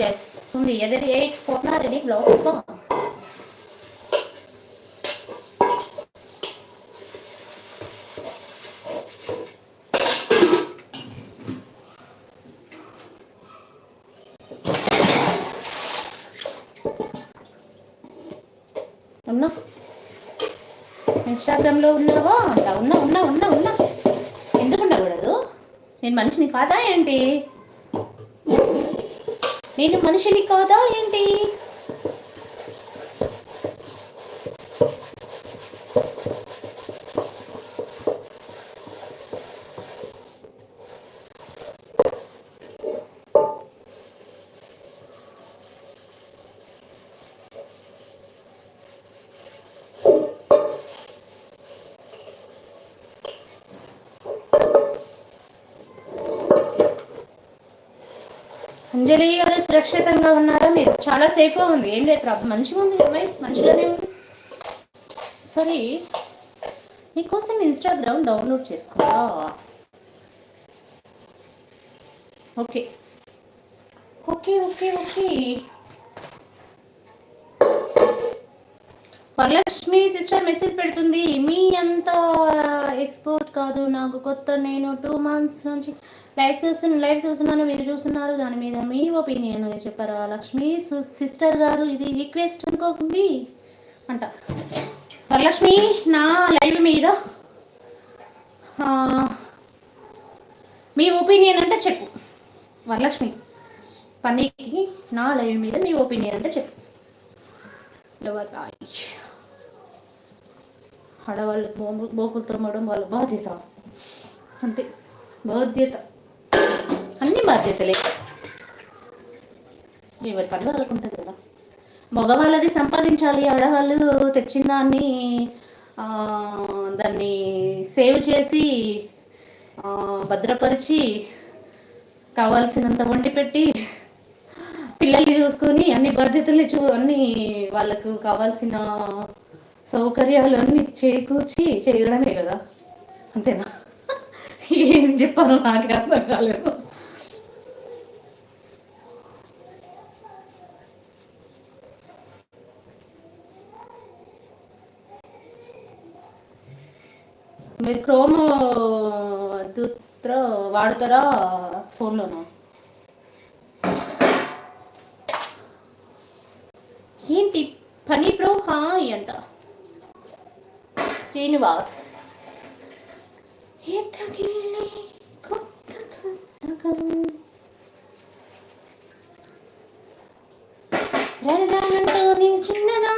Yes ఉంది. ఎదురు 8 పోతున్నా రెడీ బ్లౌజ్ ఉన్నా. ఇన్స్టాగ్రామ్లో ఉన్నావా అంట. ఉన్నా ఉన్నా ఉన్నా ఉన్నా ఎందుకు ఉండకూడదు? నేను మనిషిని కాదా ఏంటి? నేను మనిషిని కాదా ఏంటి? అంజలి గారు సురక్షితంగా ఉన్నారా? మీరు చాలా సేఫ్గా ఉంది, ఏం లేదు ప్రాబ్లం, మంచిగా ఉంది అమ్మాయి, మంచిగానే ఉంది. సరే, నీకోసం ఇన్స్టాగ్రామ్ డౌన్లోడ్ చేసుకోరా? Okay okay okay okay. Varalakshmi sister message పెడుతుంది, మీ అంత ఎక్స్పోర్ట్ కాదు నాకు కొత్త, నేను 2 months నుంచి లైవ్ చూస్తున్నాను, మీరు చూస్తున్నారు, దాని మీద మీ ఒపీనియన్ చెప్పారా? లక్ష్మి సిస్టర్ గారు ఇది రిక్వెస్ట్ అనుకోకండి అంట. వరలక్ష్మి నా లైవ్ మీద మీ ఒపీనియన్ అంటే చెప్పు. వరలక్ష్మి పన్నీకి నా లైవ్ మీద మీ ఒపీనియన్ అంటే చెప్పు. ఆడవాళ్ళు బోకులు తోమడం వాళ్ళ బాధ్యత, అంతే. బాధ్యత అన్ని బాధ్యతలే, ఎవరి పని వాళ్ళకు ఉంటుంది కదా. మగవాళ్ళది సంపాదించాలి, ఆడవాళ్ళు తెచ్చిన దాన్ని సేవ్ చేసి భద్రపరిచి కావాల్సినంత వండి పెట్టి పిల్లల్ని చూసుకొని అన్ని బాధ్యతలు అన్ని వాళ్ళకు కావాల్సిన సౌకర్యాలు అన్నీ చేకూర్చి చేయడమే కదా, అంతేనా? ఏం చెప్పాలో నాకు అర్థం కాలేదు. మీరు క్రోమ్ వాడతారా ఫోన్లోనా? ఏంటి పని ప్రో హాయ్ అంట. శ్రీనివాస్ చిన్నదా చిన్నదా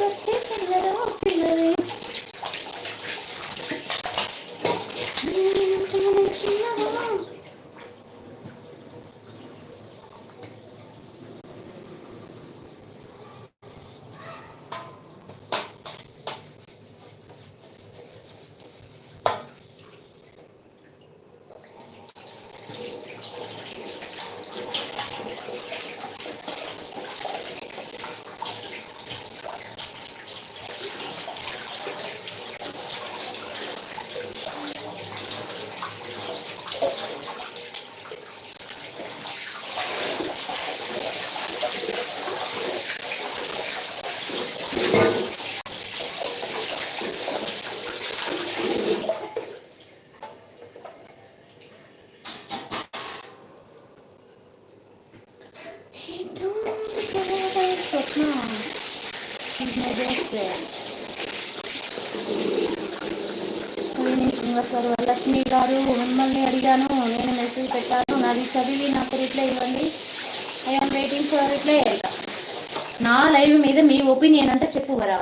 వచ్చే చిన్నదా పిల్లది చిన్నదా. వరలక్ష్మి గారు మిమ్మల్ని అడిగాను, నేను మెసేజ్ పెట్టాను, నాది చదివి నాకు రిప్లై ఇవ్వండి. I'm waiting for reply. నా లైవ్ మీద మీ ఒపీనియన్ అంటే చెప్పువరా?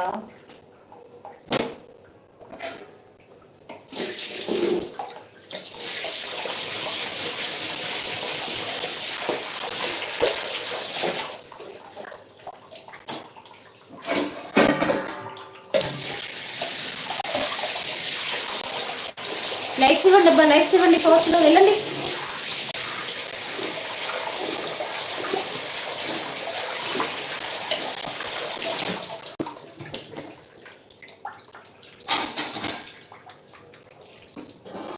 లైక్స్ ఇవ్వండి అబ్బా, లైక్స్ ఇవ్వండి, ఫాస్ట్లో వెళ్ళండి.